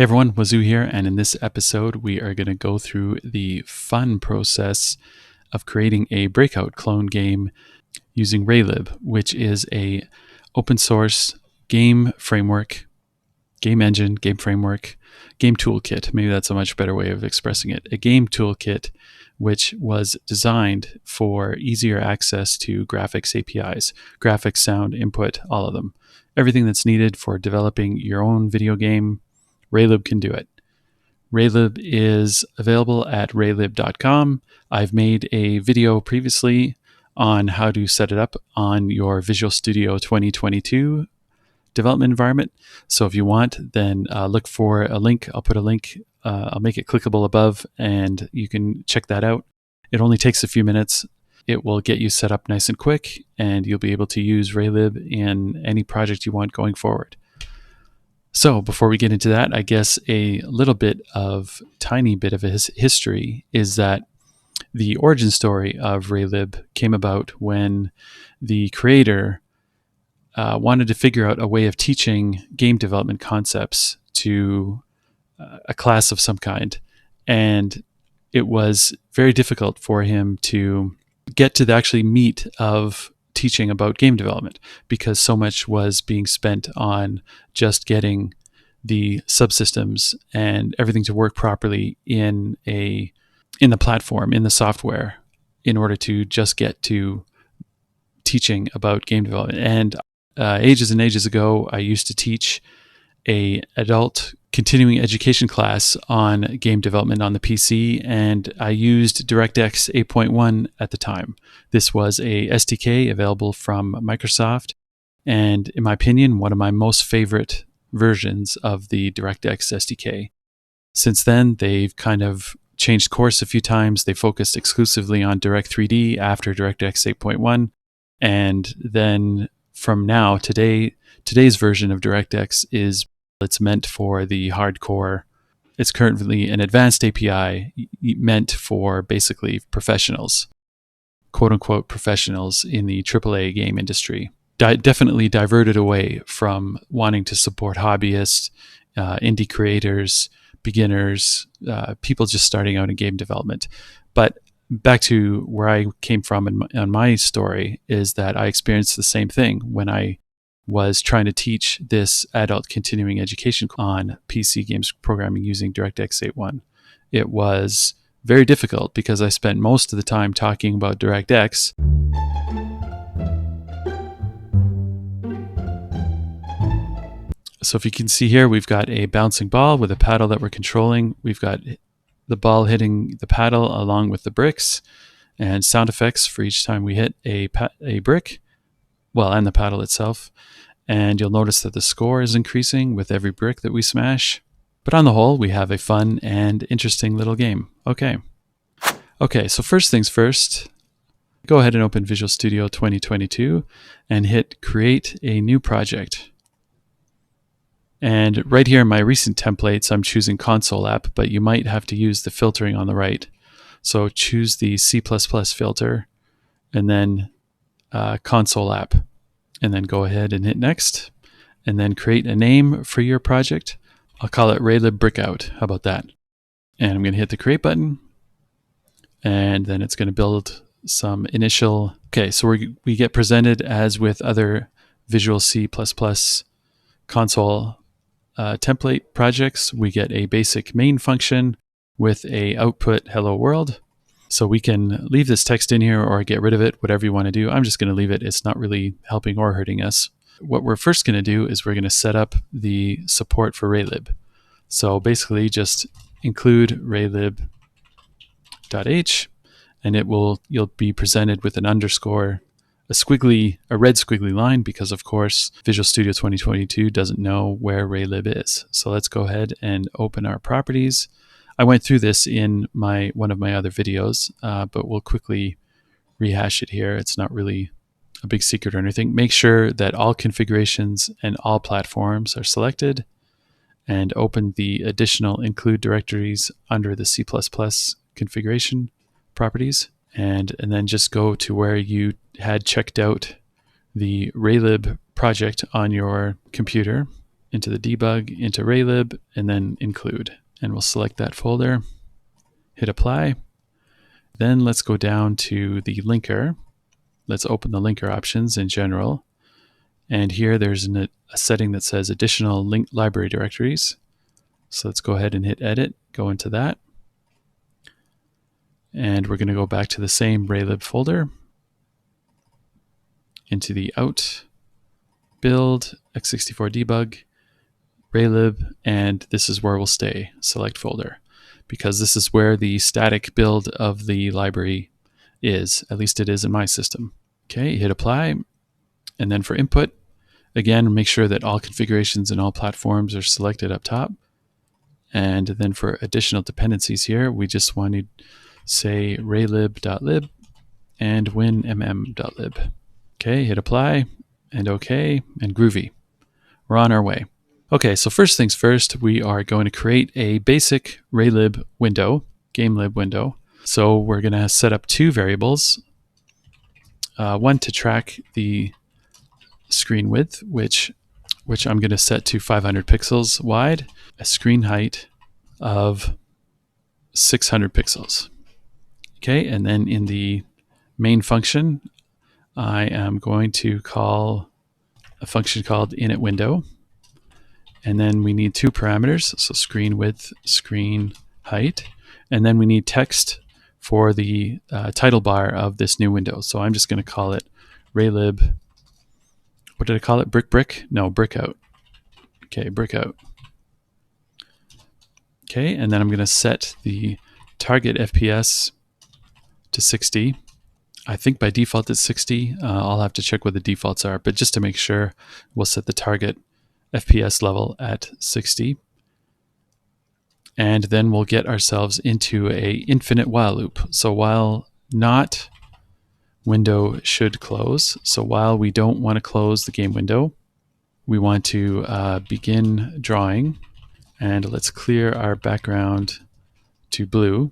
Hey everyone, Wazoo here, and in this episode we are going to go through the fun process of creating a Breakout clone game using Raylib, which is a open source game framework, game engine, game framework, game toolkit. Maybe that's a much better way of expressing it. A game toolkit which was designed for easier access to graphics APIs, graphics, sound, input, all of them. Everything that's needed for developing your own video game, Raylib can do it. Raylib is available at raylib.com. I've made a video previously on how to set it up on your Visual Studio 2022 development environment. So if you want, then look for a link. I'll put a link. I'll make it clickable above, and you can check that out. It only takes a few minutes. It will get you set up nice and quick, and you'll be able to use Raylib in any project you want going forward. So before we get into that, I guess a tiny bit of a history is that the origin story of Raylib came about when the creator wanted to figure out a way of teaching game development concepts to a class of some kind. And it was very difficult for him to get to the actually meat of teaching about game development because so much was being spent on just getting the subsystems and everything to work properly in the platform, in the software, in order to just get to teaching about game development. And ages and ages ago, I used to teach a adult continuing education class on game development on the PC, and I used DirectX 8.1 at the time. This was a SDK available from Microsoft, and in my opinion, one of my most favorite versions of the DirectX SDK. Since then, they've kind of changed course a few times. They focused exclusively on Direct3D after DirectX 8.1, and then from now, today's version of DirectX it's meant for the hardcore. It's currently an advanced API meant for basically professionals, quote unquote professionals in the AAA game industry. Definitely diverted away from wanting to support hobbyists, indie creators, beginners, people just starting out in game development. But back to where I came from in my story is that I experienced the same thing when I was trying to teach this adult continuing education on PC games programming using DirectX 8.1. It was very difficult because I spent most of the time talking about DirectX. So if you can see here, we've got a bouncing ball with a paddle that we're controlling. We've got the ball hitting the paddle along with the bricks, and sound effects for each time we hit a brick, and the paddle itself. And you'll notice that the score is increasing with every brick that we smash. But on the whole, we have a fun and interesting little game. Okay, so first things first, go ahead and open Visual Studio 2022 and hit Create a New Project. And right here in my recent templates, I'm choosing console app, but you might have to use the filtering on the right. So choose the C++ filter and then console app, and then go ahead and hit next, and then create a name for your project. I'll call it Raylib Breakout. How about that? And I'm going to hit the create button, and then it's going to build some initial. Okay, so we get presented as with other Visual C++ console template projects. We get a basic main function with a output hello world. So we can leave this text in here or get rid of it, whatever you want to do. I'm just going to leave it. It's not really helping or hurting us. What we're first going to do is we're going to set up the support for Raylib. So basically just include raylib.h, and you'll be presented with an underscore, a red squiggly line, because of course Visual Studio 2022 doesn't know where Raylib is. So let's go ahead and open our properties. I went through this in one of my other videos, but we'll quickly rehash it here. It's not really a big secret or anything. Make sure that all configurations and all platforms are selected, and open the additional include directories under the C++ configuration properties, and then just go to where you had checked out the Raylib project on your computer, into the debug, into Raylib, and then include. And we'll select that folder, hit apply. Then let's go down to the linker. Let's open the linker options in general. And here there's a setting that says additional link library directories. So let's go ahead and hit edit, go into that. And we're going to go back to the same Raylib folder, into the out, build, x64 debug, Raylib, and this is where we'll stay, select folder, because this is where the static build of the library is, at least it is in my system. Okay, hit apply, and then for input, again, make sure that all configurations and all platforms are selected up top. And then for additional dependencies here, we just want to say raylib.lib and winmm.lib. Okay, hit apply, and okay, and groovy. We're on our way. Okay, so first things first, we are going to create a basic Raylib window, GameLib window. So we're going to set up two variables, one to track the screen width, which I'm going to set to 500 pixels wide, a screen height of 600 pixels. Okay, and then in the main function, I am going to call a function called initWindow. And then we need two parameters, so screen width, screen height. And then we need text for the title bar of this new window. So I'm just going to call it Raylib. What did I call it? Brick? No, Breakout. Okay, Breakout. Okay, and then I'm going to set the target FPS to 60. I think by default it's 60. I'll have to check what the defaults are, but just to make sure, we'll set the target FPS level at 60. And then we'll get ourselves into a infinite while loop. So while not window should close, so while we don't want to close the game window, we want to begin drawing. And let's clear our background to blue.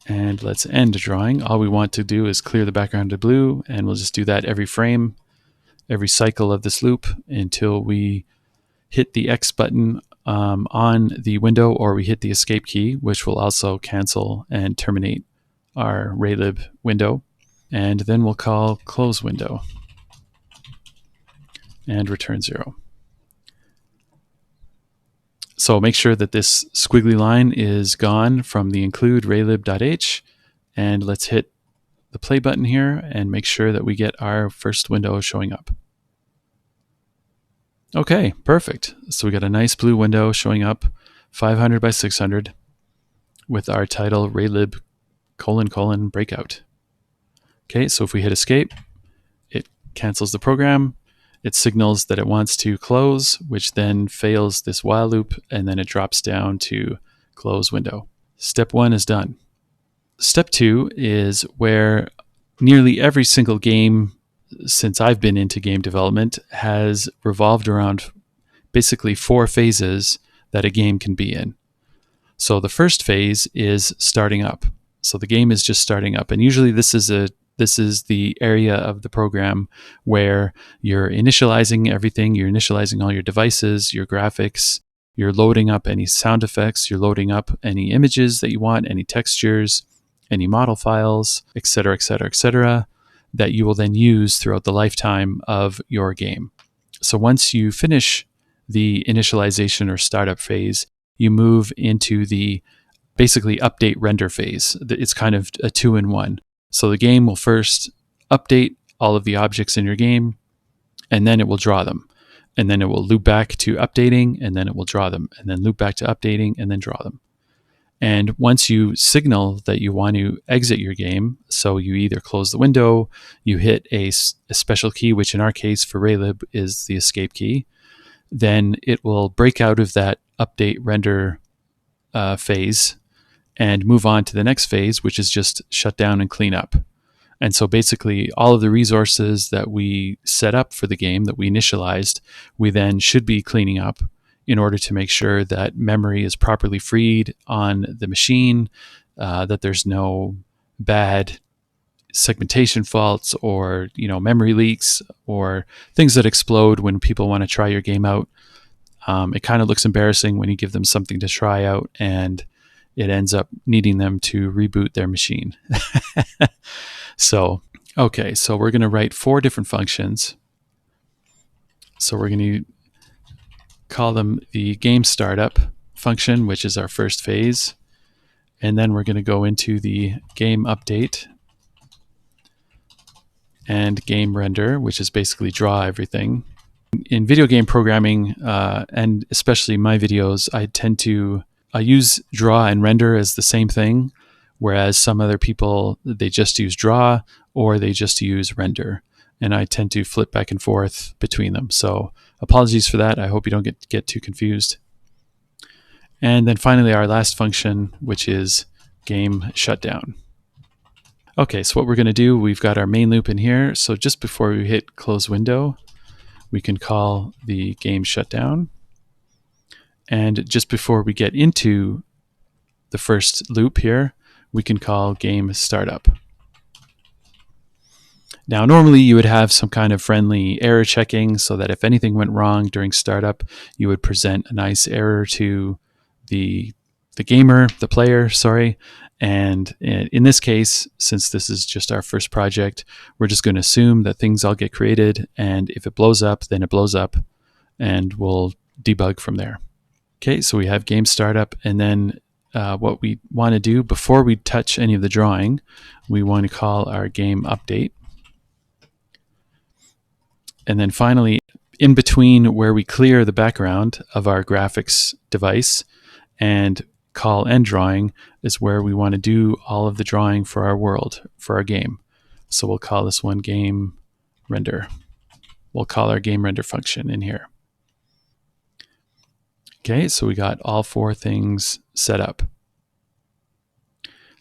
And let's end drawing. All we want to do is clear the background to blue, and we'll just do that every frame, every cycle of this loop until we hit the X button on the window, or we hit the escape key, which will also cancel and terminate our Raylib window. And then we'll call close window and return 0. So make sure that this squiggly line is gone from the include raylib.h, and let's hit the play button here and make sure that we get our first window showing up. Okay, perfect. So we got a nice blue window showing up, 500 by 600, with our title Raylib : Breakout. Okay, so if we hit escape, it cancels the program. It signals that it wants to close, which then fails this while loop, and then it drops down to close window. Step 1 is done. Step 2 is where nearly every single game since I've been into game development has revolved around basically 4 phases that a game can be in. So the first phase is starting up. So the game is just starting up, and usually this is the area of the program where you're initializing everything. You're initializing all your devices, your graphics, you're loading up any sound effects, you're loading up any images that you want, any textures, any model files, etc., etc., etc., that you will then use throughout the lifetime of your game. So once you finish the initialization or startup phase, you move into the basically update render phase. It's kind of a 2-in-1. So the game will first update all of the objects in your game, and then it will draw them. And then it will loop back to updating, and then it will draw them. And then loop back to updating, and then draw them. And once you signal that you want to exit your game, so you either close the window, you hit a special key, which in our case for Raylib is the escape key, then it will break out of that update render phase and move on to the next phase, which is just shut down and clean up. And so basically all of the resources that we set up for the game, that we initialized, we then should be cleaning up in order to make sure that memory is properly freed on the machine, that there's no bad segmentation faults or memory leaks or things that explode when people want to try your game out. It kind of looks embarrassing when you give them something to try out and it ends up needing them to reboot their machine. So, okay, so we're going to write 4 different functions. So we're going to call them the game startup function, which is our first phase. And then we're going to go into the game update and game render, which is basically draw everything. In video game programming, and especially my videos, I use draw and render as the same thing, whereas some other people, they just use draw or they just use render. And I tend to flip back and forth between them. So apologies for that. I hope you don't get too confused. And then finally, our last function, which is game shutdown. Okay, so what we're going to do, we've got our main loop in here. So just before we hit close window, we can call the game shutdown. And just before we get into the first loop here, we can call game startup. Now, normally you would have some kind of friendly error checking so that if anything went wrong during startup, you would present a nice error to the player, sorry. And in this case, since this is just our first project, we're just going to assume that things all get created, and if it blows up, then it blows up, and we'll debug from there. Okay, so we have game startup, and then what we want to do before we touch any of the drawing, we want to call our game update. And then finally, in between where we clear the background of our graphics device and call end drawing is where we want to do all of the drawing for our world, for our game. So we'll call this one game render. We'll call our game render function in here. Okay, so we got all 4 things set up.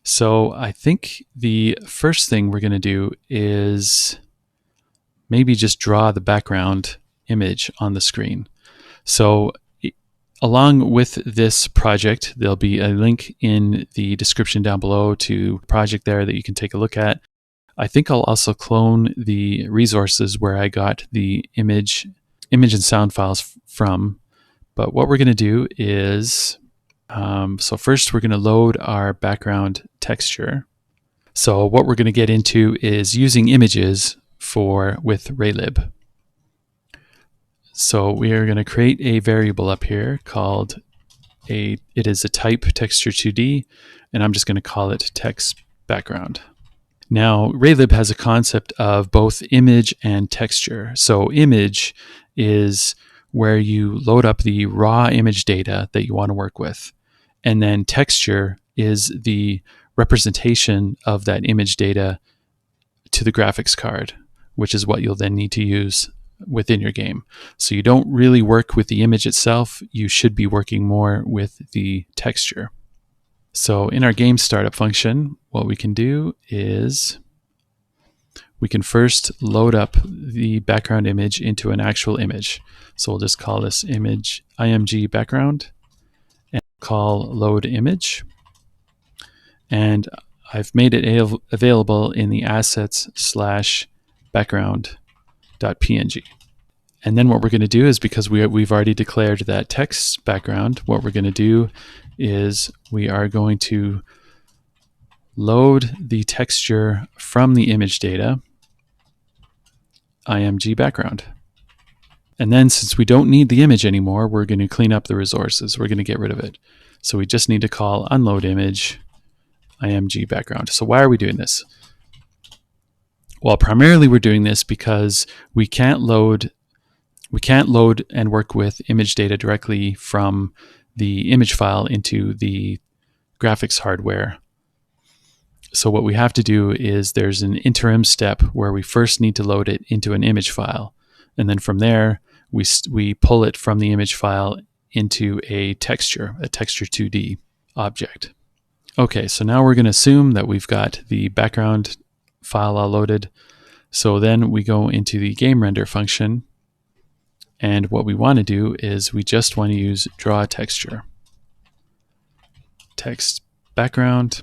So I think the first thing we're going to do is maybe just draw the background image on the screen. So along with this project, there'll be a link in the description down below to a project there that you can take a look at. I think I'll also clone the resources where I got the image and sound files from. But what we're going to do is, so first we're going to load our background texture. So what we're going to get into is using images with Raylib. So we are going to create a variable up here called it is a type texture 2D, and I'm just going to call it text background. Now, Raylib has a concept of both image and texture. So image is where you load up the raw image data that you want to work with. And then texture is the representation of that image data to the graphics card, which is what you'll then need to use within your game. So you don't really work with the image itself. You should be working more with the texture. So in our game startup function, what we can do is we can first load up the background image into an actual image. So we'll just call this image img background and call load image. And I've made it available in the assets/background.png. And then what we're going to do is, because we've already declared that text background, what we're going to do is we are going to load the texture from the image data, img background. And then since we don't need the image anymore, we're going to clean up the resources. We're going to get rid of it. So we just need to call unload image img background. So why are we doing this? Well, primarily we're doing this because we can't load and work with image data directly from the image file into the graphics hardware. So what we have to do is there's an interim step where we first need to load it into an image file. And then from there, we pull it from the image file into a texture 2D object. Okay, so now we're going to assume that we've got the background file all loaded. So then we go into the game render function. And what we want to do is we just want to use draw texture. Text background.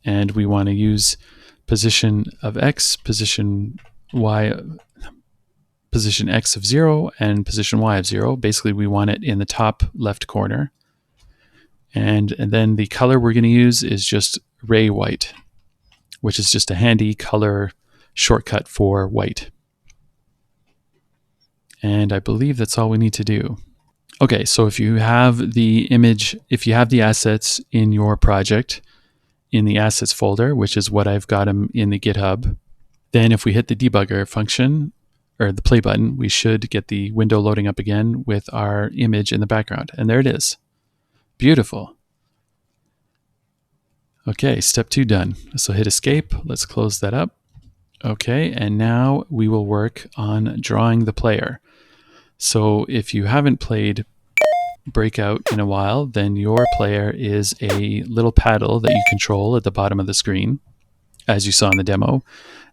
And we want to use position of X, position Y. position X of 0 and position Y of 0. Basically, we want it in the top left corner. And then the color we're going to use is just Ray White, which is just a handy color shortcut for white. And I believe that's all we need to do. Okay, so if you have the image, if you have the assets in your project, in the assets folder, which is what I've got them in the GitHub, then if we hit the debugger function, or the play button, we should get the window loading up again with our image in the background. And there it is. Beautiful. Okay, step 2 done. So hit escape. Let's close that up. Okay, and now we will work on drawing the player. So if you haven't played Breakout in a while, then your player is a little paddle that you control at the bottom of the screen, as you saw in the demo.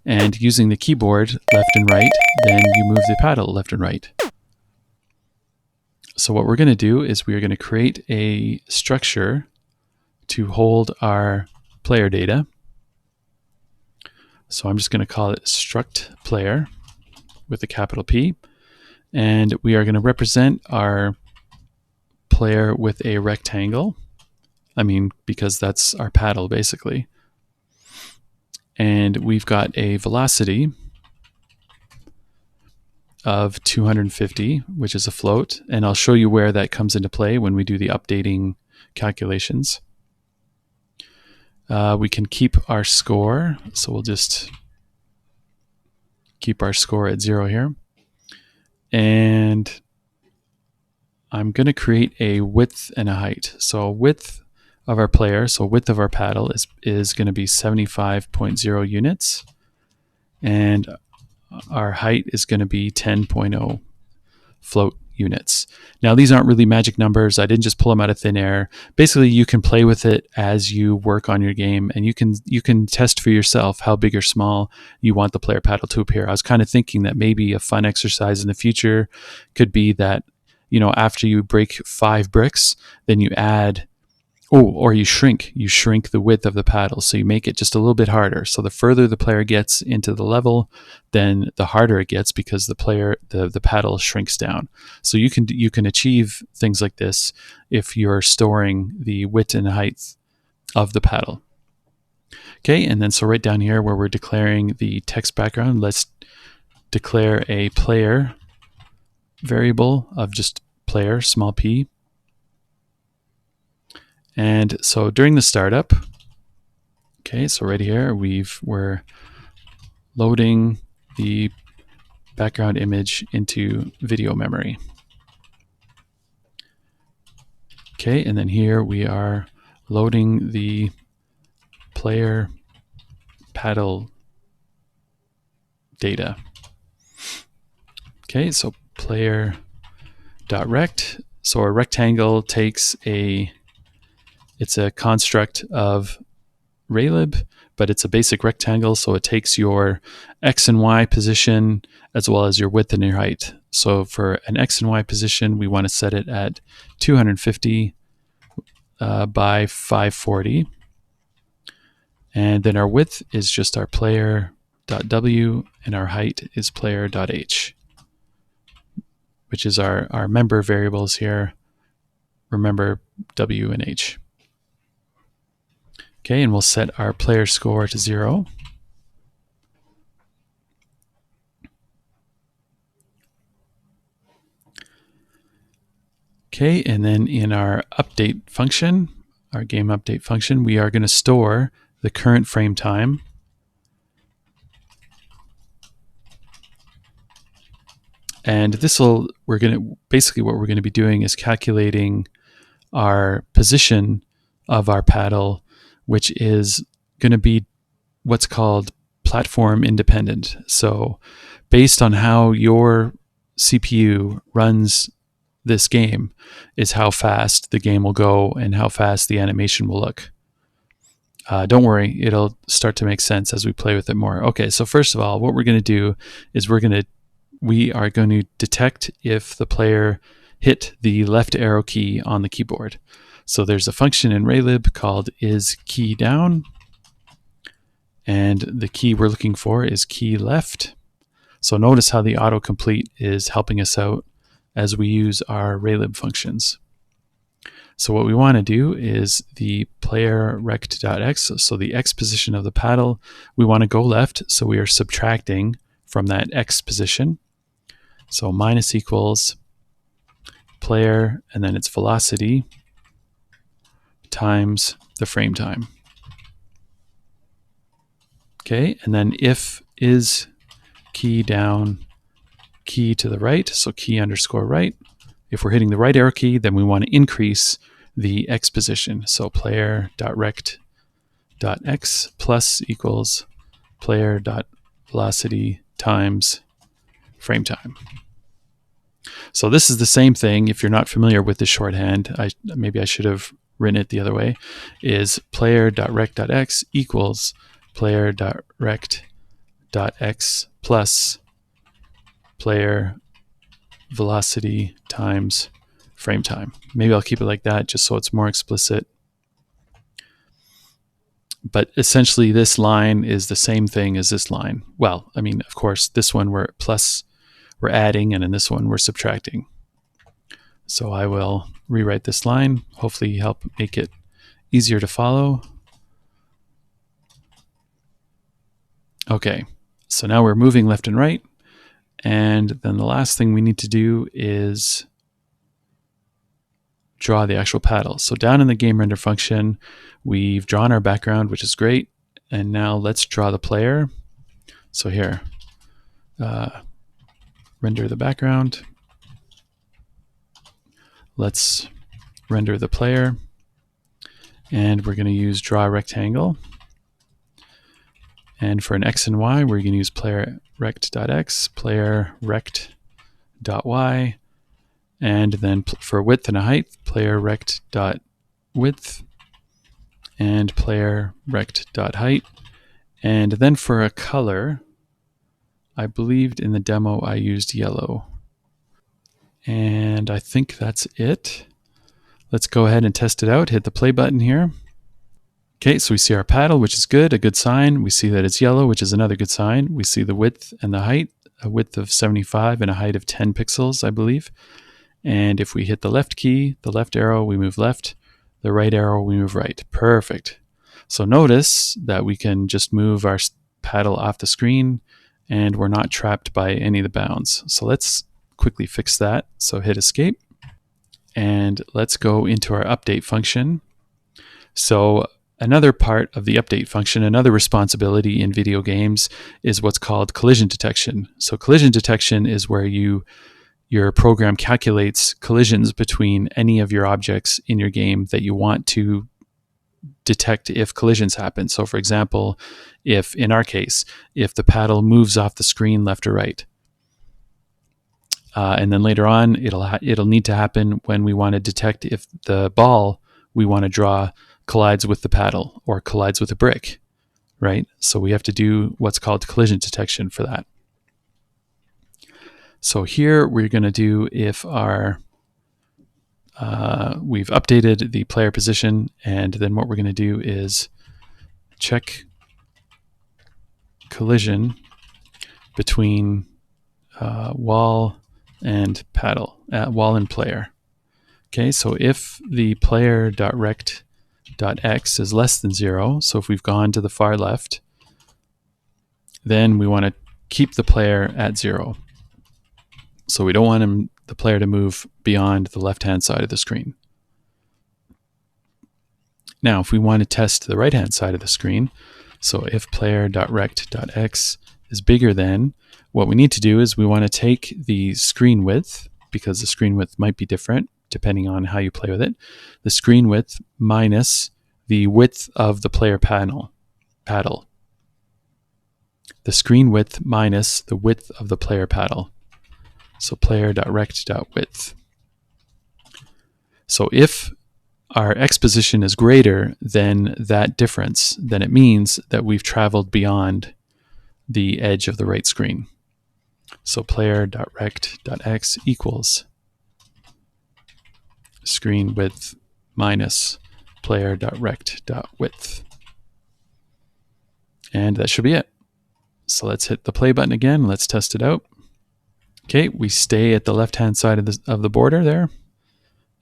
And using the keyboard left and right, then you move the paddle left and right. So what we're going to do is we are going to create a structure to hold our player data. So I'm just going to call it struct player with a capital P. And we are going to represent our player with a rectangle. I mean, because that's our paddle basically. And we've got a velocity of 250, which is a float. And I'll show you where that comes into play when we do the updating calculations. We can keep our score. So we'll just keep our score at 0 here. And I'm going to create a width and a height. So width of our player, so width of our paddle is going to be 75.0 units. And our height is going to be 10.0 float units. Now, these aren't really magic numbers. I didn't just pull them out of thin air. Basically, you can play with it as you work on your game, and you can test for yourself how big or small you want the player paddle to appear. I was kind of thinking that maybe a fun exercise in the future could be that, you know, after you break 5 bricks, then you add, or you shrink the width of the paddle. So you make it just a little bit harder. So the further the player gets into the level, then the harder it gets because the paddle shrinks down. So you can achieve things like this if you're storing the width and height of the paddle. Okay, and then so right down here where we're declaring the text background, let's declare a player variable of just player, small p. And so during the startup, okay, so right here we're loading the background image into video memory. Okay, and then here we are loading the player paddle data. Okay, so player.rect. So a rectangle takes it's a construct of Raylib, but it's a basic rectangle, so it takes your X and Y position as well as your width and your height. So for an X and Y position, we want to set it at 250 by 540. And then our width is just our player.w, and our height is player.h, which is our member variables here. Remember, W and H. Okay, and we'll set our player score to 0. Okay, and then in our update function, our game update function, we are going to store the current frame time. And basically what we're going to be doing is calculating our position of our paddle, which is going to be what's called platform independent. So based on how your CPU runs this game is how fast the game will go and how fast the animation will look. Don't worry, it'll start to make sense as we play with it more. Okay, so first of all, what we're going to do is we are going to detect if the player hit the left arrow key on the keyboard. So there's a function in Raylib called isKeyDown, and the key we're looking for is key left. So notice how the autocomplete is helping us out as we use our Raylib functions. So what we want to do is the player rect.x, so the x position of the paddle, we want to go left, so we are subtracting from that x position. So minus equals player, and then its velocity times the frame time. Okay, and then if is key down, key to the right, so key underscore right. If we're hitting the right arrow key, then we want to increase the x position. So player.rect.x plus equals player.velocity times frame time. So this is the same thing. If you're not familiar with the shorthand, maybe I should have written it the other way, is player.rect.x equals player.rect.x plus player velocity times frame time. Maybe I'll keep it like that just so it's more explicit. But essentially this line is the same thing as this line. Well, I mean, of course, this one we're adding, and in this one we're subtracting. So I will rewrite this line, hopefully help make it easier to follow. Okay, so now we're moving left and right. And then the last thing we need to do is draw the actual paddle. So down in the game render function, we've drawn our background, which is great. And now let's draw the player. So here, render the background. Let's render the player. And we're going to use draw rectangle. And for an x and y, we're going to use player rect.x, player rect.y, and then for width and a height, player rect.width, and player rect.height. And then for a color, I believed in the demo I used yellow. And I think that's it. Let's go ahead and test it out. Hit the play button here. Okay, so we see our paddle, which is good, a good sign. We see that it's yellow, which is another good sign. We see the width and the height, a width of 75 and a height of 10 pixels, I believe. And if we hit the left key, the left arrow, we move left. The right arrow, we move right. Perfect. So notice that we can just move our paddle off the screen and we're not trapped by any of the bounds. So let's quickly fix that. So hit escape and let's go into our update function. So another part of the update function, another responsibility in video games, is what's called collision detection. So collision detection is where your program calculates collisions between any of your objects in your game that you want to detect if collisions happen. So for example, if in our case, if the paddle moves off the screen left or right, and then later on it'll need to happen when we want to detect if the ball we want to draw collides with the paddle or collides with a brick, right? So we have to do what's called collision detection for that. So here we're going to do if our we've updated the player position, and then what we're going to do is check collision between wall and paddle, wall and player. Okay, so if the player.rect.x is less than 0, so if we've gone to the far left, then we want to keep the player at 0. So we don't want the player to move beyond the left-hand side of the screen. Now, if we want to test the right-hand side of the screen, so if player.rect.x is bigger than, what we need to do is we want to take the screen width, because the screen width might be different depending on how you play with it, the screen width minus the width of the player paddle. The screen width minus the width of the player paddle. So player.rect.width. So if our x position is greater than that difference, then it means that we've traveled beyond the edge of the right screen. So player.rect.x equals screen width minus player.rect.width. And that should be it. So let's hit the play button again. Let's test it out. Okay, we stay at the left-hand side of the border there,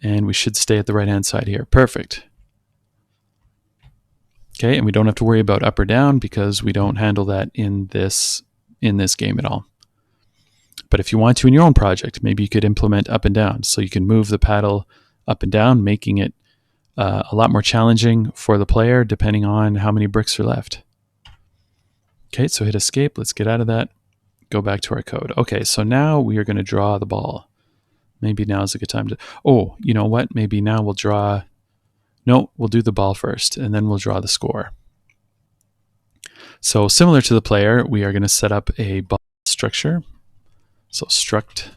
and we should stay at the right-hand side here. Perfect. Okay, and we don't have to worry about up or down because we don't handle that in this game at all. But if you want to in your own project, maybe you could implement up and down. So you can move the paddle up and down, making it a lot more challenging for the player depending on how many bricks are left. Okay, so hit escape. Let's get out of that. Go back to our code. Okay, so now we are going to draw the ball. Maybe now is a good time to... Oh, you know what? Maybe now we'll draw... No, we'll do the ball first, and then we'll draw the score. So similar to the player, we are going to set up a ball structure. So struct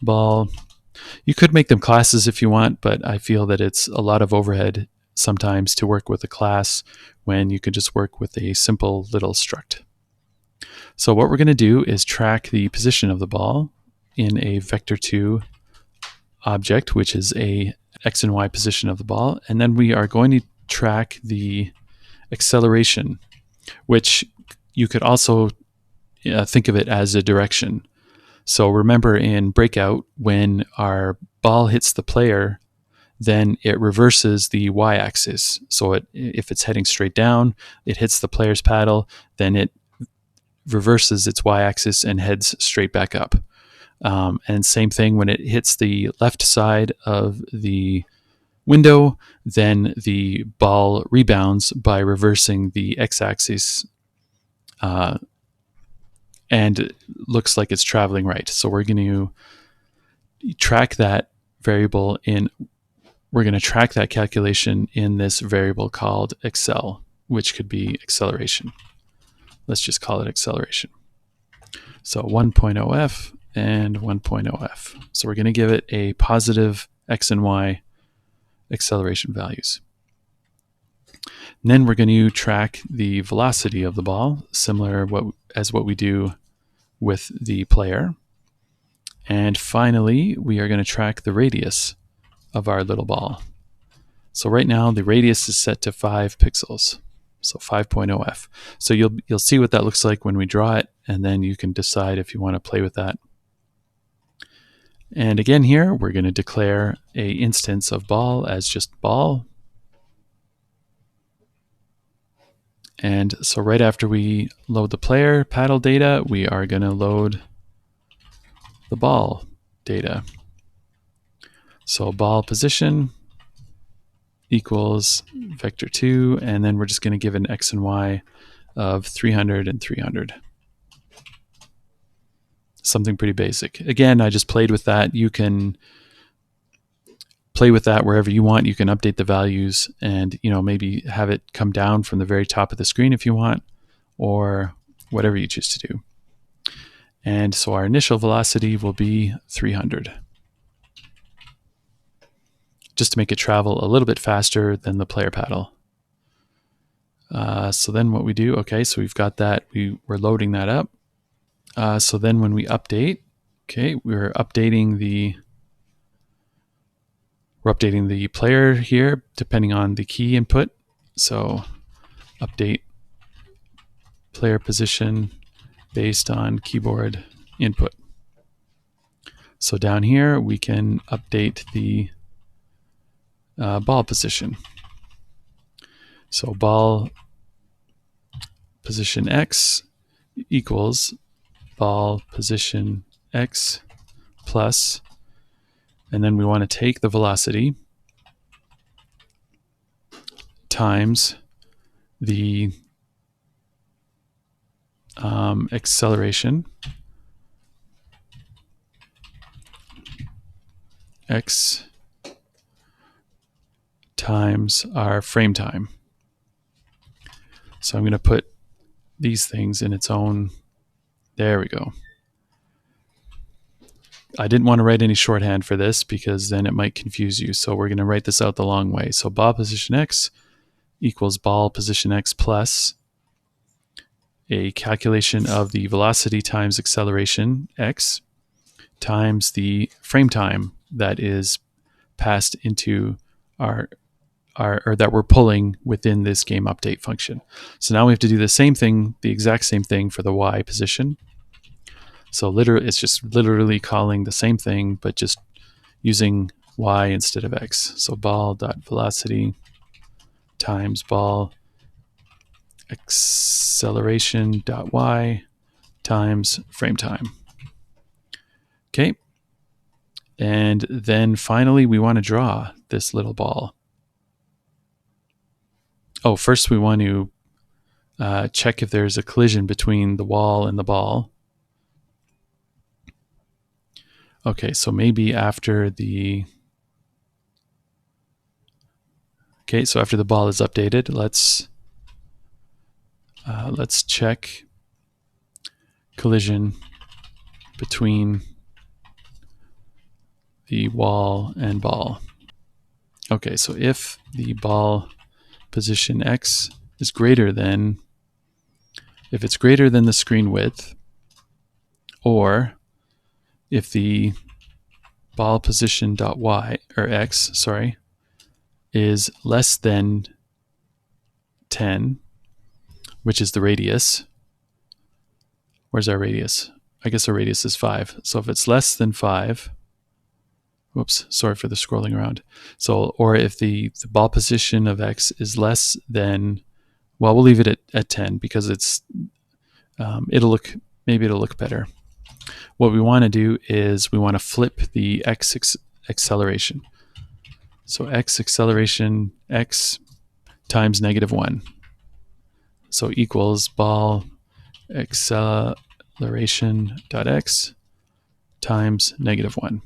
ball. You could make them classes if you want, but I feel that it's a lot of overhead sometimes to work with a class when you could just work with a simple little struct. So what we're going to do is track the position of the ball in a vector2 object, which is a X and Y position of the ball. And then we are going to track the acceleration, which you could also think of it as a direction. So remember in Breakout, when our ball hits the player, then it reverses the y-axis. So if it's heading straight down, it hits the player's paddle, then it reverses its y-axis and heads straight back up. And same thing when it hits the left side of the window, then the ball rebounds by reversing the x-axis and it looks like it's traveling right. So we're going to track that variable we're going to track that calculation in this variable called accel, which could be acceleration. Let's just call it acceleration. So 1.0f and 1.0f. So we're going to give it a positive x and y acceleration values. And then we're going to track the velocity of the ball, similar as what we do with the player. And finally, we are going to track the radius of our little ball. So right now, the radius is set to 5 pixels, so 5.0f. So you'll see what that looks like when we draw it, and then you can decide if you want to play with that. And again here, we're going to declare a instance of ball as just ball. And so right after we load the player paddle data, we are going to load the ball data. So ball position equals vector2, and then we're just going to give an x and y of 300 and 300. Something pretty basic. Again, I just played with that. You can play with that wherever you want. You can update the values and maybe have it come down from the very top of the screen if you want, or whatever you choose to do. And so our initial velocity will be 300, just to make it travel a little bit faster than the player paddle. So then what we do, okay, so we've got that, we're loading that up. So then when we update, okay, we're updating the player here depending on the key input. So update player position based on keyboard input. So down here we can update the ball position. So ball position x equals ball position x plus, and then we want to take the velocity times the acceleration x times our frame time. So I'm going to put these things in its own. There we go. I didn't want to write any shorthand for this because then it might confuse you. So we're going to write this out the long way. So ball position x equals ball position x plus a calculation of the velocity times acceleration x times the frame time that is passed into our are, or that we're pulling within this game update function. So now we have to do the same thing, the exact same thing for the Y position. So literally, it's just literally calling the same thing, but just using Y instead of X. So ball.velocity times ball acceleration.y times frame time. Okay. And then finally, we want to draw this little ball. Oh, first we want to check if there's a collision between the wall and the ball. Okay, so maybe after the... Okay, so after the ball is updated, let's check collision between the wall and ball. Okay, so if the ball position X is greater than, if it's greater than the screen width, or if the ball position dot Y, or X, sorry, is less than 10, which is the radius. Where's our radius? I guess our radius is 5. So if it's less than 5, whoops, sorry for the scrolling around. So, or if the ball position of X is less than, well, we'll leave it at 10 because it's, it'll look better. What we want to do is we want to flip the X acceleration. So X acceleration, X times -1. So equals ball acceleration dot X times -1.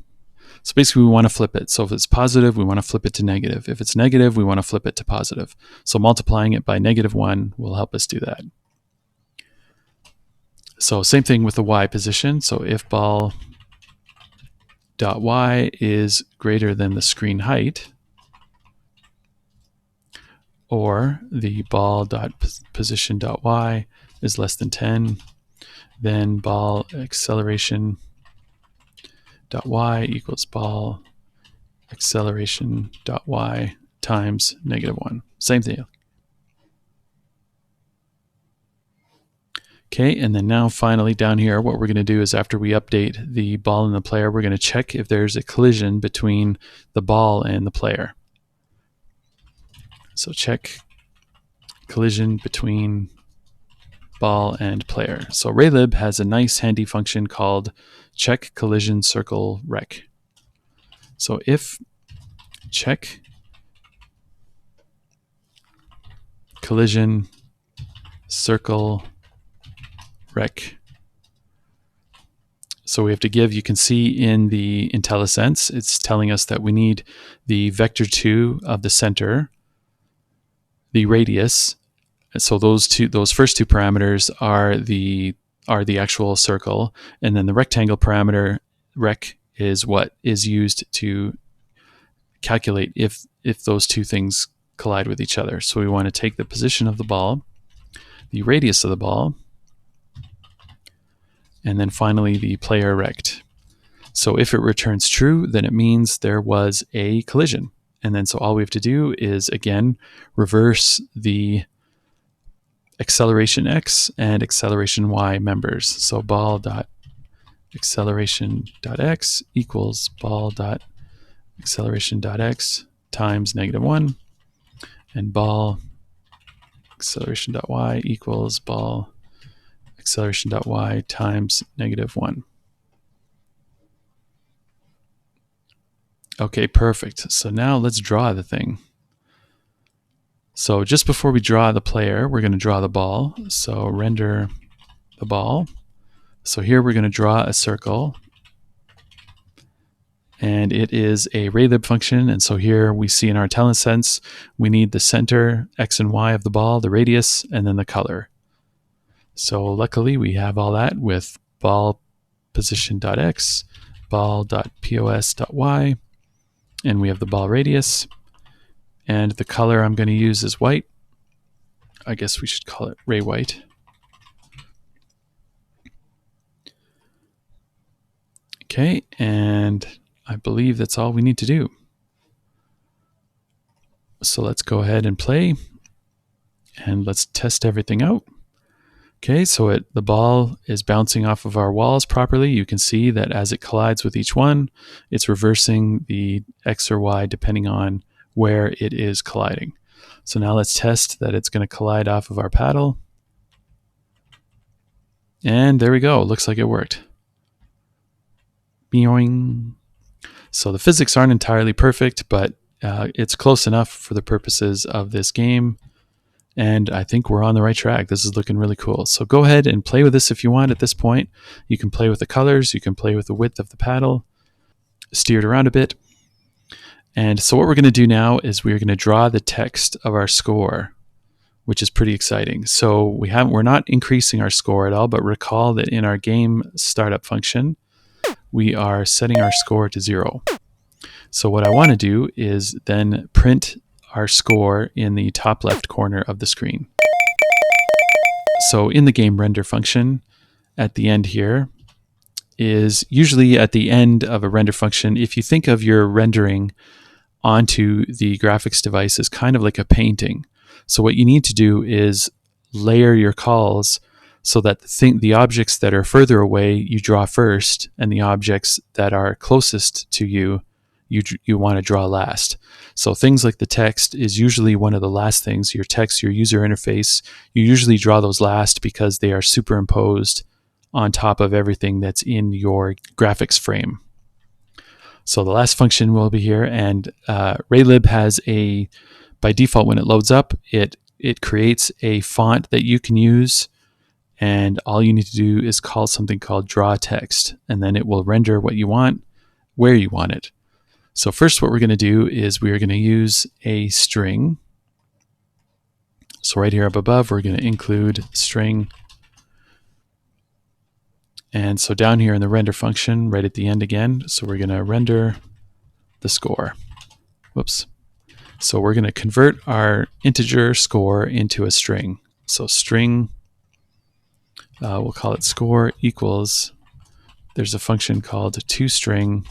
So basically we want to flip it. So if it's positive, we want to flip it to negative. If it's negative, we want to flip it to positive. So multiplying it by -1 will help us do that. So same thing with the Y position. So if ball dot Y is greater than the screen height, or the ball dot position dot Y is less than 10, then ball acceleration dot Y equals ball acceleration dot Y times -1. Same thing. Okay, and then now finally down here, what we're going to do is after we update the ball and the player, we're going to check if there's a collision between the ball and the player. So check collision between ball and player. So Raylib has a nice handy function called check collision circle rec. So if check collision circle rec. So we have to give, you can see in the IntelliSense, it's telling us that we need the vector 2 of the center, the radius. So those first two parameters are the actual circle, and then the rectangle parameter rec is what is used to calculate if those two things collide with each other. So we want to take the position of the ball, the radius of the ball, and then finally the player rect. So if it returns true, then it means there was a collision. And then so all we have to do is, again, reverse the acceleration X and acceleration Y members. So ball dot acceleration dot X equals ball dot acceleration dot X times -1, and ball acceleration dot Y equals ball acceleration dot Y times -1. Okay, perfect. So now let's draw the thing. So just before we draw the player, we're going to draw the ball. So render the ball. So here we're going to draw a circle, and it is a Raylib function. And so here we see in our IntelliSense, we need the center, X and Y of the ball, the radius, and then the color. So luckily we have all that with ball position.x, ball.pos.y, and we have the ball radius. And the color I'm going to use is white. I guess we should call it Ray White. Okay, and I believe that's all we need to do. So let's go ahead and play, and let's test everything out. Okay, so the ball is bouncing off of our walls properly. You can see that as it collides with each one, it's reversing the X or Y depending on where it is colliding. So now let's test that it's going to collide off of our paddle. And there we go. Looks like it worked. Boing. So the physics aren't entirely perfect, but it's close enough for the purposes of this game. And I think we're on the right track. This is looking really cool. So go ahead and play with this if you want at this point. You can play with the colors. You can play with the width of the paddle. Steer it around a bit. And so what we're going to do now is we're going to draw the text of our score, which is pretty exciting. So we're not increasing our score at all, but recall that in our game startup function, we are setting our score to 0. So what I want to do is then print our score in the top left corner of the screen. So in the game render function, at the end here is usually at the end of a render function. If you think of your rendering onto the graphics device as kind of like a painting. So what you need to do is layer your calls so that the objects that are further away you draw first, and the objects that are closest to you want to draw last. So things like the text is usually one of the last things. Your text, your user interface, you usually draw those last because they are superimposed on top of everything that's in your graphics frame. So the last function will be here, and Raylib has by default when it loads up, it creates a font that you can use, and all you need to do is call something called draw text, and then it will render what you want, where you want it. So first what we're going to do is we are going to use a string. So right here up above, we're going to include string. And so down here in the render function, right at the end again, so we're going to render the score. Whoops. So we're going to convert our integer score into a string. So string, we'll call it score equals, there's a function called toString,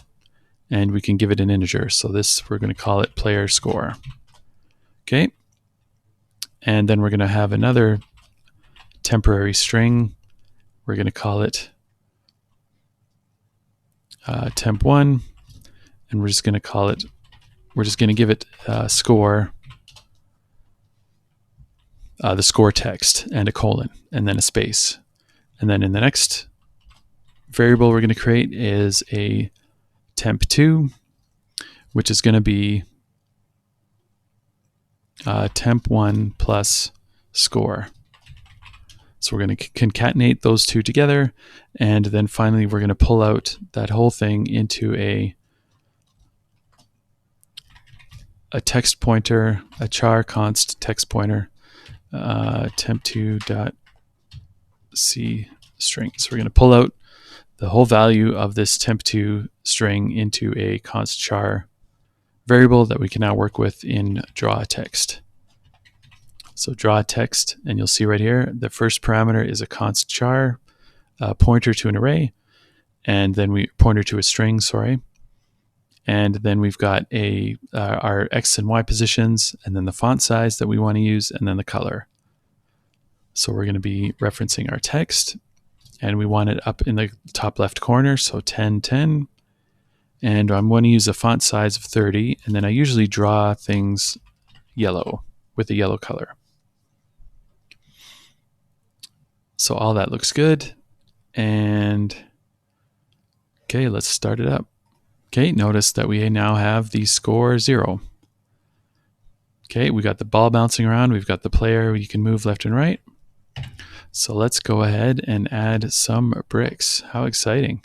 and we can give it an integer. So this, we're going to call it player score. Okay. And then we're going to have another temporary string. We're going to call it temp1, and we're just going to give it score, the score text, and a colon, and then a space. And then in the next variable we're going to create is a temp2, which is going to be temp1 plus score. So we're going to concatenate those two together, and then finally we're going to pull out that whole thing into a text pointer, a char const text pointer, temp2 dot c string. So we're going to pull out the whole value of this temp2 string into a const char variable that we can now work with in draw text. So draw text, and you'll see right here, the first parameter is a const char, pointer to an array, and then we pointer to a string, sorry. And then we've got our X and Y positions, and then the font size that we want to use, and then the color. So we're going to be referencing our text, and we want it up in the top left corner, so 1010. And I'm going to use a font size of 30, and then I usually draw things yellow with a yellow color. So all that looks good. And okay, let's start it up. Okay, notice that we now have the score 0. Okay, we got the ball bouncing around. We've got the player. You can move left and right. So let's go ahead and add some bricks. How exciting.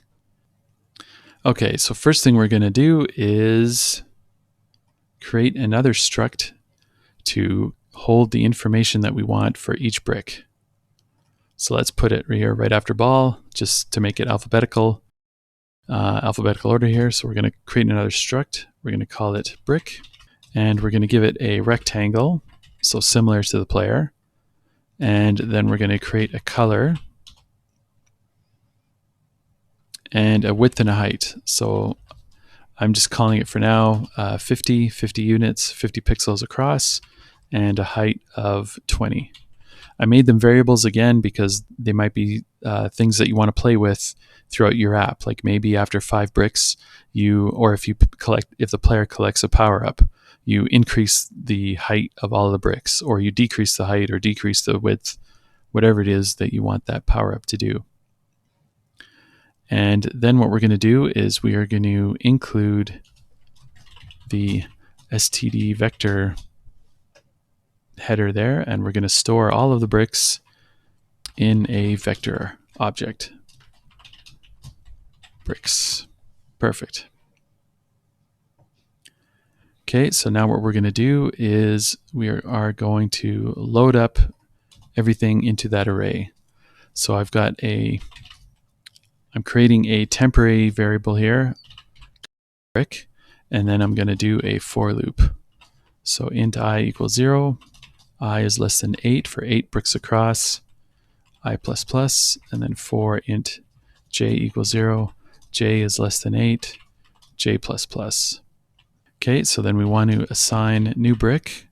Okay, so first thing we're going to do is create another struct to hold the information that we want for each brick. So let's put it here right after ball, just to make it alphabetical order here. So we're going to create another struct. We're going to call it brick, and we're going to give it a rectangle, so similar to the player. And then we're going to create a color and a width and a height. So I'm just calling it for now 50 units, 50 pixels across, and a height of 20. I made them variables again because they might be things that you want to play with throughout your app. Like maybe after 5 bricks, if the player collects a power up, you increase the height of all of the bricks, or you decrease the height or decrease the width, whatever it is that you want that power up to do. And then what we're going to do is we are going to include the std vector header there, and we're going to store all of the bricks in a vector object. Bricks. Perfect. Okay, so now what we're going to do is we are going to load up everything into that array. So I'm creating a temporary variable here, brick, and then I'm going to do a for loop. So int I equals 0, I is less than 8 for 8 bricks across, I++, and then for int j equals 0, j is less than 8, j++. Okay, so then we want to assign new brick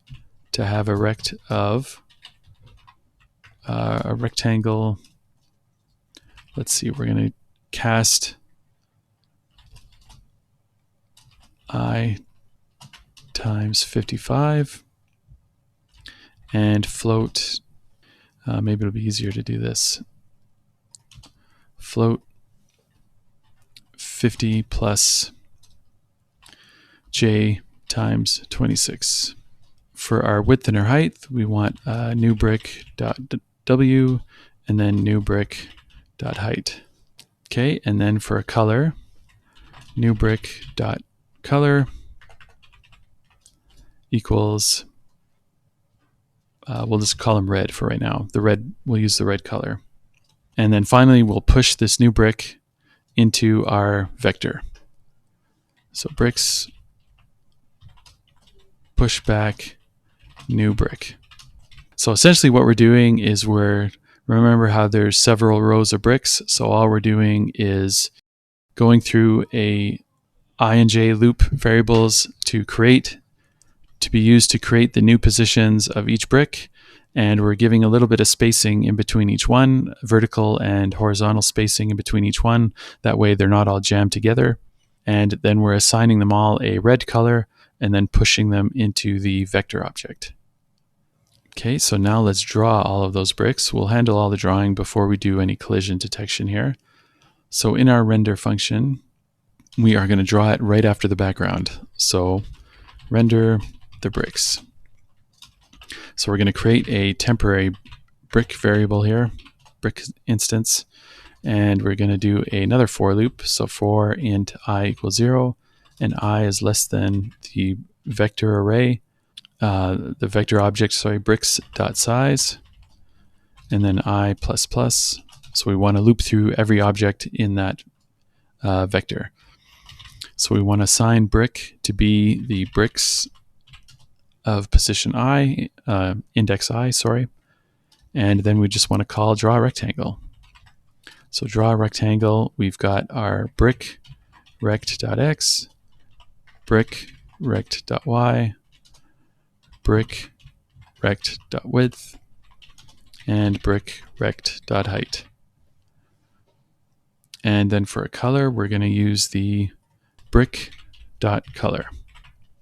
to have a rect of a rectangle. Let's see, we're going to cast I times 55 and float. Maybe it'll be easier to do this. Float 50 plus j times 26. For our width and our height, we want new brick dot w and then new brick dot height. Okay, and then for a color, new brick dot color equals, we'll just call them red for right now. We'll use the red color. And then finally, we'll push this new brick into our vector. So bricks, push back, new brick. So essentially what we're doing is remember how there's several rows of bricks. So all we're doing is going through a I and j loop variables to be used to create the new positions of each brick. And we're giving a little bit of spacing in between each one, vertical and horizontal spacing in between each one. That way they're not all jammed together. And then we're assigning them all a red color and then pushing them into the vector object. Okay, so now let's draw all of those bricks. We'll handle all the drawing before we do any collision detection here. So in our render function, we are going to draw it right after the background. So render the bricks. So we're going to create a temporary brick variable here, brick instance, and we're going to do another for loop. So for int I equals 0 and I is less than the vector array, the vector object, bricks dot size, and then I++. So we want to loop through every object in that vector. So we want to assign brick to be the bricks of position I, index I, and then we just want to call draw rectangle. So draw rectangle, we've got our brick rect.x, brick rect.y, brick rect.width, and brick rect.height. And then for a color, we're going to use the brick.color.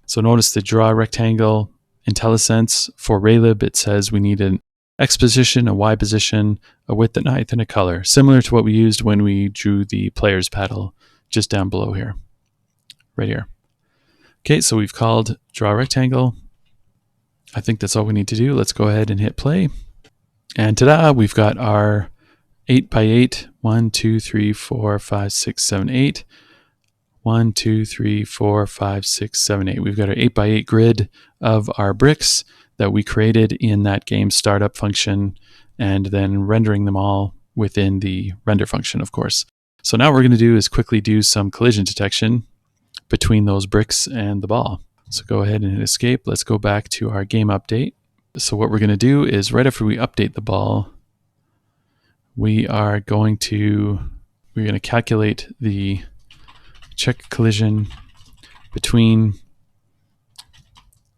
So notice the draw rectangle IntelliSense for Raylib, it says we need an X position, a Y position, a width and height, and a color, similar to what we used when we drew the player's paddle just down below here, right here. Okay, so we've called draw rectangle. I think that's all we need to do. Let's go ahead and hit play. And ta-da, we've got our 8x8, 1, 2, 3, 4, 5, 6, 7, 8. 1, 2, 3, 4, 5, 6, 7, 8. We've got our 8x8 grid of our bricks that we created in that game startup function, and then rendering them all within the render function, of course. So now what we're going to do is quickly do some collision detection between those bricks and the ball. So go ahead and hit escape. Let's go back to our game update. So what we're going to do is right after we update the ball, we're going to calculate the check collision between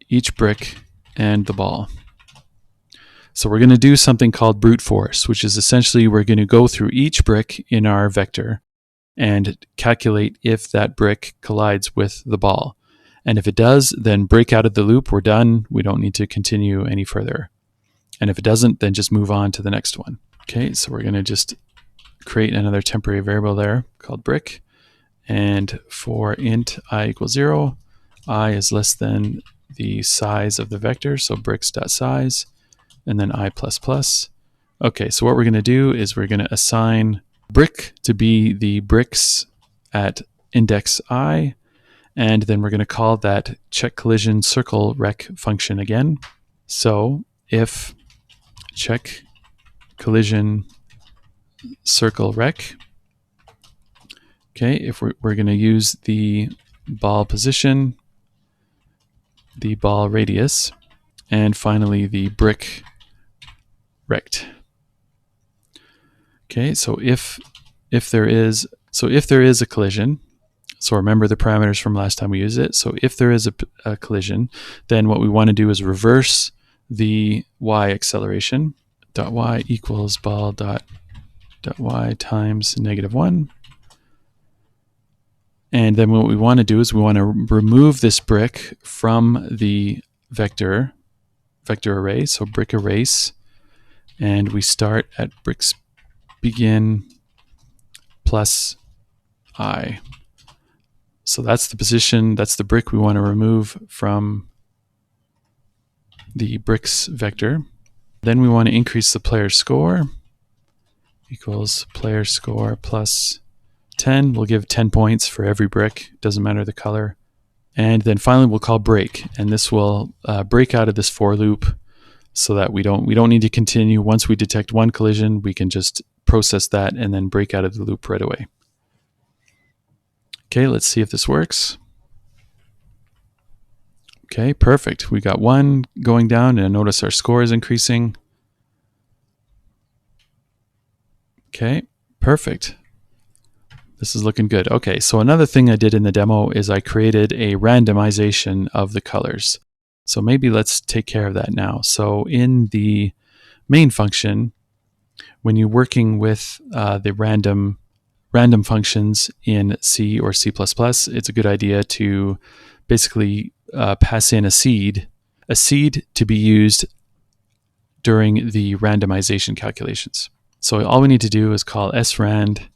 each brick and the ball. So we're going to do something called brute force, which is essentially we're going to go through each brick in our vector and calculate if that brick collides with the ball. And if it does, then break out of the loop. We're done. We don't need to continue any further. And if it doesn't, then just move on to the next one. Okay, so we're going to just create another temporary variable there called brick. And for int I equals 0, I is less than the size of the vector, so bricks.size, and then I++. Okay, so what we're going to do is we're going to assign brick to be the bricks at index I, and then we're going to call that check collision circle rec function again. So if check collision circle rec, okay, if we're going to use the ball position, the ball radius, and finally the brick rect. Okay, so if there is a collision, so remember the parameters from last time we used it. So if there is a collision, then what we want to do is reverse the y acceleration. Dot y equals ball dot y times -1. And then what we want to do is we want to remove this brick from the vector array, so brick erase, and we start at bricks begin plus I. So that's the position, that's the brick we want to remove from the bricks vector. Then we want to increase the player score, equals player score plus 10. We'll give 10 points for every brick, doesn't matter the color. And then finally we'll call break, and this will break out of this for loop so that we don't need to continue. Once we detect one collision, we can just process that and then break out of the loop right away. Okay, let's see if this works. Okay, perfect. We got one going down, and notice our score is increasing. Okay, perfect. This is looking good. Okay, so another thing I did in the demo is I created a randomization of the colors. So maybe let's take care of that now. So in the main function, when you're working with the random functions in C or C++, it's a good idea to basically pass in a seed to be used during the randomization calculations. So all we need to do is call srand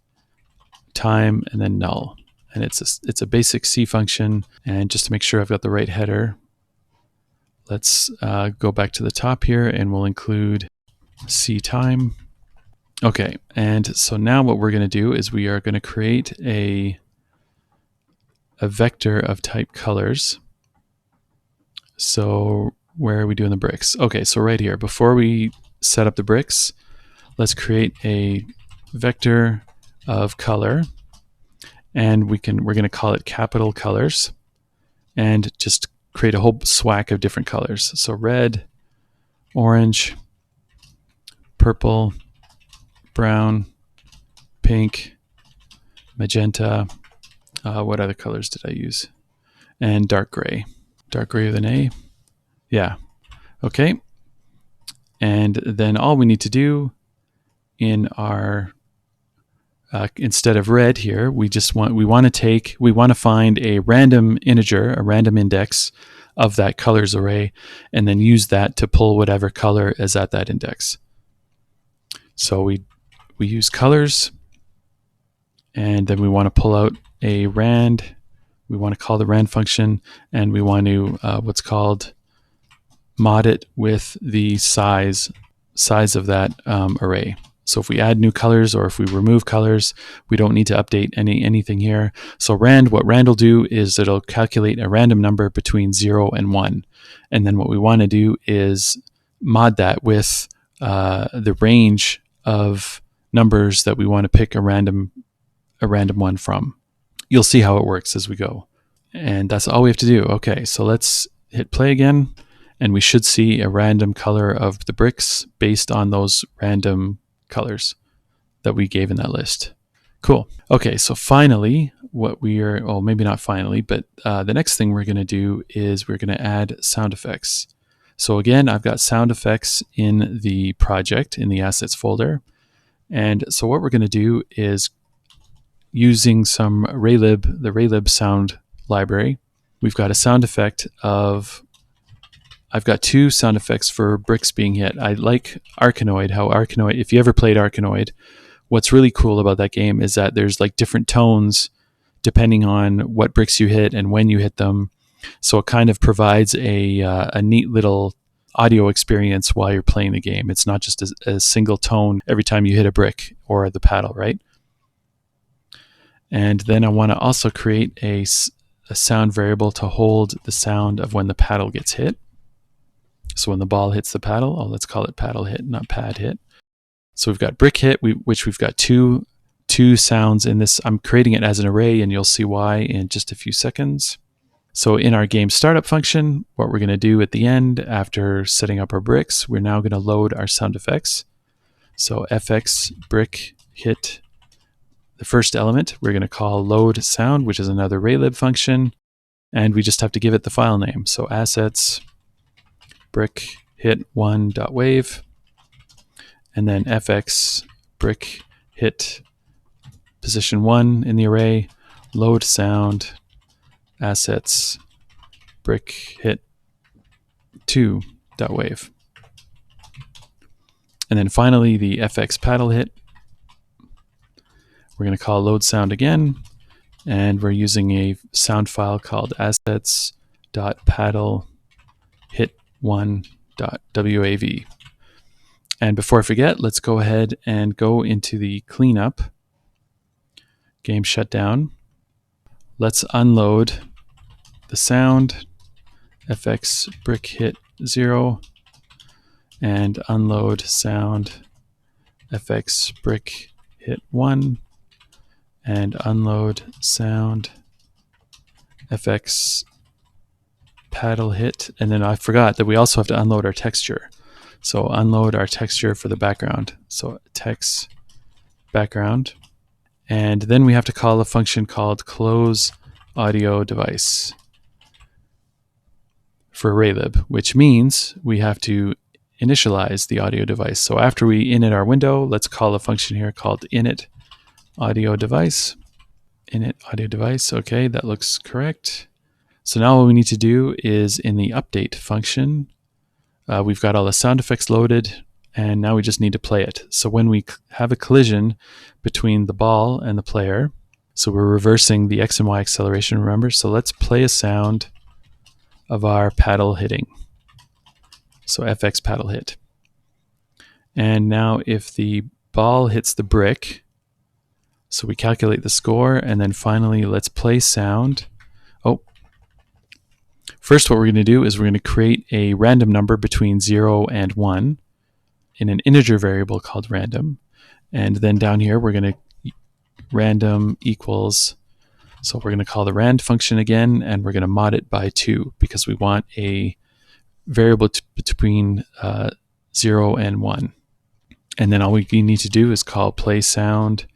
time and then null, and it's a basic C function. And just to make sure I've got the right header, let's go back to the top here and we'll include C time. Okay, and so now what we're going to do is we are going to create a vector of type colors. So where are we doing the bricks? Okay, so right here, before we set up the bricks, let's create a vector of color, and we're going to call it capital colors, and just create a whole swack of different colors. So red, orange, purple, brown, pink, magenta, what other colors did I use? And dark gray with an A. Yeah, okay. And then all we need to do in our instead of red here, we want to find a random integer, a random index of that colors array, and then use that to pull whatever color is at that index. So we use colors, and then we want to pull out a rand. We want to call the rand function, and we want to what's called mod it with the size of that array. So if we add new colors or if we remove colors, we don't need to update anything here. So what rand will do is it'll calculate a random number between 0 and 1. And then what we want to do is mod that with the range of numbers that we want to pick a random one from. You'll see how it works as we go. And that's all we have to do. Okay, so let's hit play again, and we should see a random color of the bricks based on those random colors that we gave in that list. Cool. Okay, so finally, what we are, well, maybe not finally, but the next thing we're going to do is we're going to add sound effects. So again, I've got sound effects in the project, in the assets folder. And so what we're going to do is using some Raylib, the Raylib sound library, we've got a sound effect of, I've got two sound effects for bricks being hit. I like Arkanoid, how Arkanoid, if you ever played Arkanoid, what's really cool about that game is that there's like different tones depending on what bricks you hit and when you hit them. So it kind of provides a neat little audio experience while you're playing the game. It's not just a single tone every time you hit a brick or the paddle, right? And then I want to also create a sound variable to hold the sound of when the paddle gets hit. So when the ball hits the paddle, oh, let's call it paddle hit, not pad hit. So we've got brick hit, which we've got two sounds in this. I'm creating it as an array, and you'll see why in just a few seconds. So in our game startup function, what we're going to do at the end, after setting up our bricks, we're now going to load our sound effects. So fx brick hit, the first element, we're going to call load sound, which is another Raylib function, and we just have to give it the file name. So assets brick hit one.wave, and then fx brick hit position 1 in the array, load sound, assets brick hit 2.wave. And then finally the fx paddle hit, we're going to call load sound again, and we're using a sound file called assets.paddle hit1.wav. And before I forget, let's go ahead and go into the cleanup, game shutdown. Let's unload the sound, fx brick hit 0, and unload sound, fx brick hit 1, and unload sound, fx paddle hit. And then I forgot that we also have to unload our texture. So unload our texture for the background. So text background. And then we have to call a function called close audio device for Raylib, which means we have to initialize the audio device. So after we init our window, let's call a function here called init audio device. Init audio device. Okay, that looks correct. So now what we need to do is in the update function, we've got all the sound effects loaded, and now we just need to play it. So when we have a collision between the ball and the player, so we're reversing the X and Y acceleration, remember? So let's play a sound of our paddle hitting. So fx paddle hit. And now if the ball hits the brick, so we calculate the score, and then finally let's play sound. Oh, first what we're going to do is we're going to create a random number between 0 and 1 in an integer variable called random. And then down here we're going to random equals, so we're going to call the rand function again, and we're going to mod it by 2 because we want a variable between 0 and 1. And then all we need to do is call play sound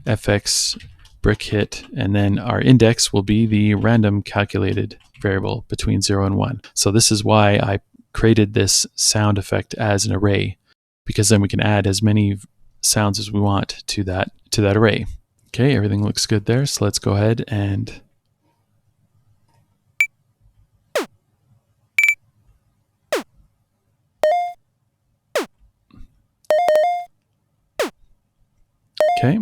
fx brick hit, and then our index will be the random calculated variable between 0 and 1. So this is why I created this sound effect as an array, because then we can add as many sounds as we want to that array. Okay, everything looks good there, so let's go ahead and okay.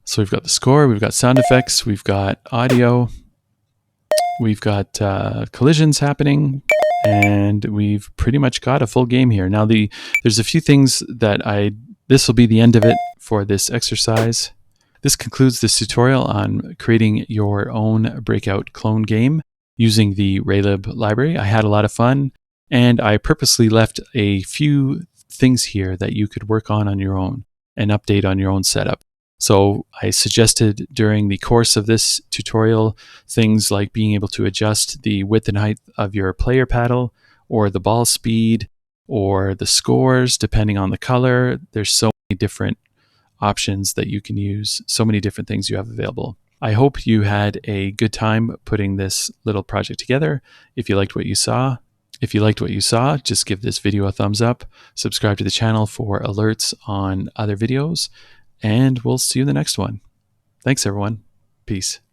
So we've got the score, we've got sound effects, we've got audio, we've got collisions happening, and we've pretty much got a full game here. Now there's a few things that this will be the end of it for this exercise. This concludes this tutorial on creating your own Breakout clone game using the Raylib library. I had a lot of fun, and I purposely left a few things here that you could work on your own and update on your own setup. So I suggested during the course of this tutorial things like being able to adjust the width and height of your player paddle, or the ball speed, or the scores depending on the color. There's so many different options that you can use, so many different things you have available. I hope you had a good time putting this little project together. If you liked what you saw, just give this video a thumbs up, subscribe to the channel for alerts on other videos, and we'll see you in the next one. Thanks, everyone. Peace.